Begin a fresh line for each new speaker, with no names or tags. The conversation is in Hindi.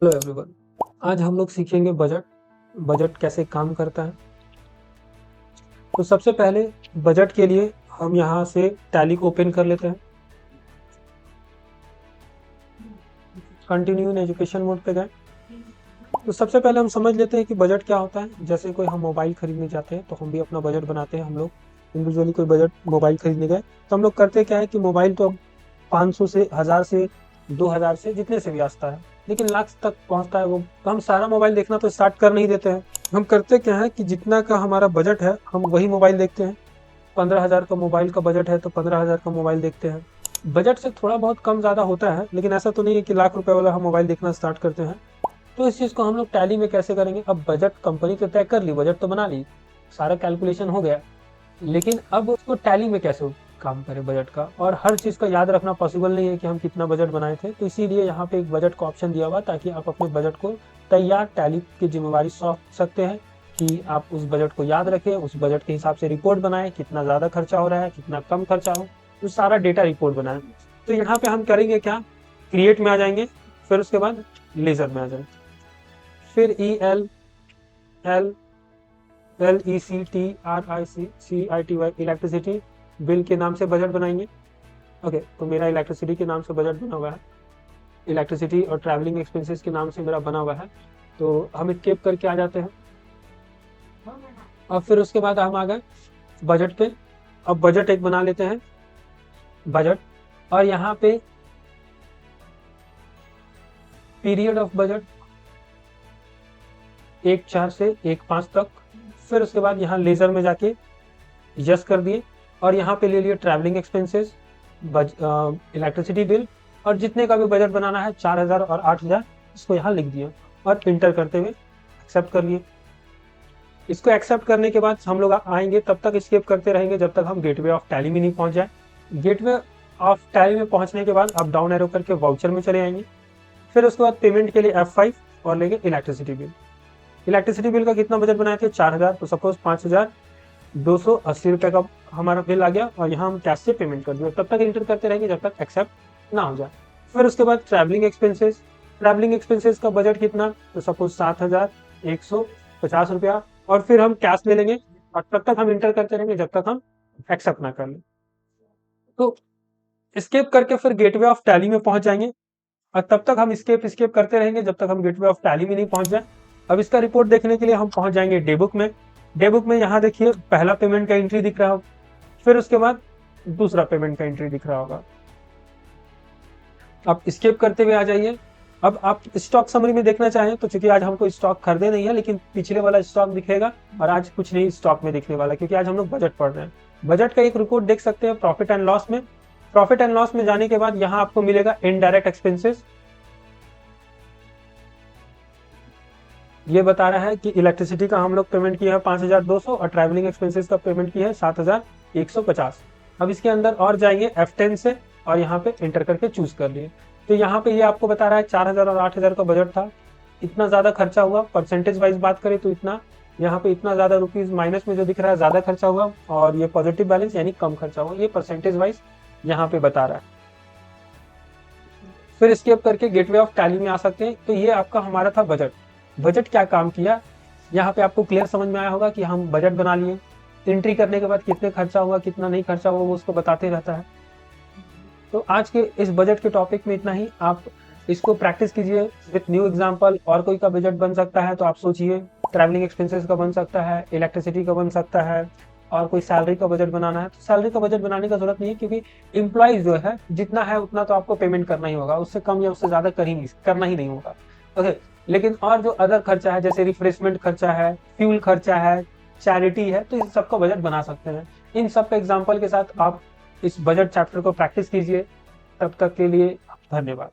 हेलो एवरीवन, आज हम लोग सीखेंगे बजट कैसे काम करता है। तो सबसे पहले बजट के लिए हम यहाँ से टैली को ओपन कर लेते हैं। कंटिन्यू इन एजुकेशन मोड पे गए। तो सबसे पहले हम समझ लेते हैं कि बजट क्या होता है। जैसे कोई हम मोबाइल खरीदने जाते हैं तो हम भी अपना बजट बनाते हैं। हम लोग इंडिविजुअली कोई बजट मोबाइल खरीदने गए तो हम लोग करते क्या है कि मोबाइल तो 500 से 1000 से 2000 से जितने से भी आता है, लेकिन लाख तक पहुंचता है वो, तो हम सारा मोबाइल देखना तो स्टार्ट कर नहीं देते हैं। हम करते क्या है कि जितना का हमारा बजट है हम वही मोबाइल देखते हैं। 15,000 का मोबाइल का बजट है तो 15,000 का मोबाइल देखते हैं। बजट से थोड़ा बहुत कम ज़्यादा होता है, लेकिन ऐसा तो नहीं है कि लाख रुपए वाला हम मोबाइल देखना स्टार्ट करते हैं। तो इस चीज़ को हम लोग टैली में कैसे करेंगे। अब बजट कंपनी तो तय कर ली, बजट तो बना ली, सारा कैलकुलेशन हो गया, लेकिन अब उसको टैली में कैसे काम करें बजट का। और हर चीज़ का याद रखना पॉसिबल नहीं है कि हम कितना बजट बनाए थे, तो इसीलिए यहाँ पे एक बजट का ऑप्शन दिया हुआ ताकि आप अपने बजट को तैयार टैली की जिम्मेवारी सौंप सकते हैं कि आप उस बजट को याद रखें, उस बजट के हिसाब से रिपोर्ट बनाएं, कितना ज़्यादा खर्चा हो रहा है, कितना कम खर्चा हो, तो सारा डेटा रिपोर्ट बनाएं। तो यहाँ पे हम करेंगे क्या, क्रिएट में आ जाएंगे, फिर उसके बाद लेजर में आ जाएंगे, फिर ELECTRICTY इलेक्ट्रिसिटी बिल के नाम से बजट बनाएंगे। ओके, तो मेरा इलेक्ट्रिसिटी के नाम से बजट बना हुआ है, इलेक्ट्रिसिटी और ट्रैवलिंग एक्सपेंसेस के नाम से मेरा बना हुआ है। तो हम स्केप करके आ जाते हैं। अब फिर उसके बाद हम आ गए बजट पे। अब बजट एक बना लेते हैं, बजट, और यहाँ पे पीरियड ऑफ बजट 1/4 से 1/5 तक। फिर उसके बाद यहाँ लेजर में जाके यस कर दिए और यहाँ पे ले लिए ट्रैवलिंग एक्सपेंसेस, इलेक्ट्रिसिटी बिल, और जितने का भी बजट बनाना है 4000 और 8000 इसको यहाँ लिख दिया और इंटर करते हुए एक्सेप्ट कर लिए। इसको एक्सेप्ट करने के बाद हम लोग आएंगे, तब तक स्किप करते रहेंगे जब तक हम गेटवे ऑफ टैली में नहीं पहुंच जाए। गेटवे ऑफ टैली में पहुंचने के बाद अब डाउन एरो करके वाउचर में चले आएंगे। फिर उसके बाद पेमेंट के लिए F5 और लेंगे इलेक्ट्रिसिटी बिल। इलेक्ट्रिसिटी बिल का कितना बजट बनाए थे 4000, तो सपोज 5280 रुपये का हमारा बिल आ गया और यहाँ हम कैश से पेमेंट कर दिया। तब तक इंटर करते रहेंगे जब तक एक्सेप्ट ना हो जाए। फिर उसके बाद ट्रैवलिंग एक्सपेंसेस का बजट कितना, तो सपोज 7150 रुपया, और फिर हम कैश ले लेंगे और तब तक हम इंटर करते रहेंगे जब तक हम एक्सेप्ट ना कर लें। तो स्केप करके फिर गेटवे ऑफ टैली में पहुंच जाएंगे और तब तक हम स्केप करते रहेंगे जब तक हम गेटवे ऑफ टैली में नहीं पहुंच जाए। अब इसका रिपोर्ट देखने के लिए हम पहुंच जाएंगे डेबुक में। डेबुक में यहाँ देखिए पहला पेमेंट का एंट्री दिख रहा होगा, फिर उसके बाद दूसरा पेमेंट का एंट्री दिख रहा होगा। अब स्केप करते हुए आ जाइए। अब आप स्टॉक समरी में देखना चाहें तो चूंकि आज हमको स्टॉक खरीदे नहीं है, लेकिन पिछले वाला स्टॉक दिखेगा और आज कुछ नहीं स्टॉक में दिखने वाला, क्योंकि आज हम लोग बजट पढ़ रहे हैं। बजट का एक रिपोर्ट देख सकते हैं प्रॉफिट एंड लॉस में। प्रॉफिट एंड लॉस में जाने के बाद यहाँ आपको मिलेगा इनडायरेक्ट एक्सपेंसेस। ये बता रहा है कि इलेक्ट्रिसिटी का हम लोग पेमेंट किया है 5200 और ट्रैवलिंग एक्सपेंसेस का पेमेंट किया है 7150। अब इसके अंदर और जाएंगे F10 से और यहाँ पे एंटर करके चूज कर लिए। तो यहाँ पे ये आपको बता रहा है 4000 और 8000 का बजट था, इतना ज्यादा खर्चा हुआ। परसेंटेज वाइज बात करें तो इतना, यहाँ पे इतना ज्यादा रुपीज माइनस में जो दिख रहा है ज्यादा खर्चा हुआ, और ये पॉजिटिव बैलेंस यानी कम खर्चा हुआ, ये परसेंटेज वाइज यहाँ पे बता रहा है। फिर स्केप करके गेटवे ऑफ टैली में आ सकते हैं। तो ये आपका हमारा था बजट। बजट क्या काम किया, यहाँ पे आपको क्लियर समझ में आया होगा कि हम बजट बना लिए, एंट्री करने के बाद कितने खर्चा हुआ कितना नहीं खर्चा हुआ वो उसको बताते रहता है। तो आज के इस बजट के टॉपिक में इतना ही। आप इसको प्रैक्टिस कीजिए विथ न्यू एग्जांपल। और कोई का बजट बन सकता है तो आप सोचिए, ट्रैवलिंग एक्सपेंसेस का बन सकता है, इलेक्ट्रिसिटी का बन सकता है, और कोई सैलरी का बजट बनाना है तो सैलरी का बजट बनाने का जरूरत नहीं है, क्योंकि एम्प्लॉइज जो है जितना है उतना तो आपको पेमेंट करना ही होगा, उससे कम या उससे ज्यादा करना ही नहीं होगा। ओके, लेकिन और जो अदर खर्चा है जैसे रिफ्रेशमेंट खर्चा है, फ्यूल खर्चा है, चैरिटी है, तो इस सबका बजट बना सकते हैं। इन सब का एग्जाम्पल के साथ आप इस बजट चैप्टर को प्रैक्टिस कीजिए। तब तक के लिए धन्यवाद।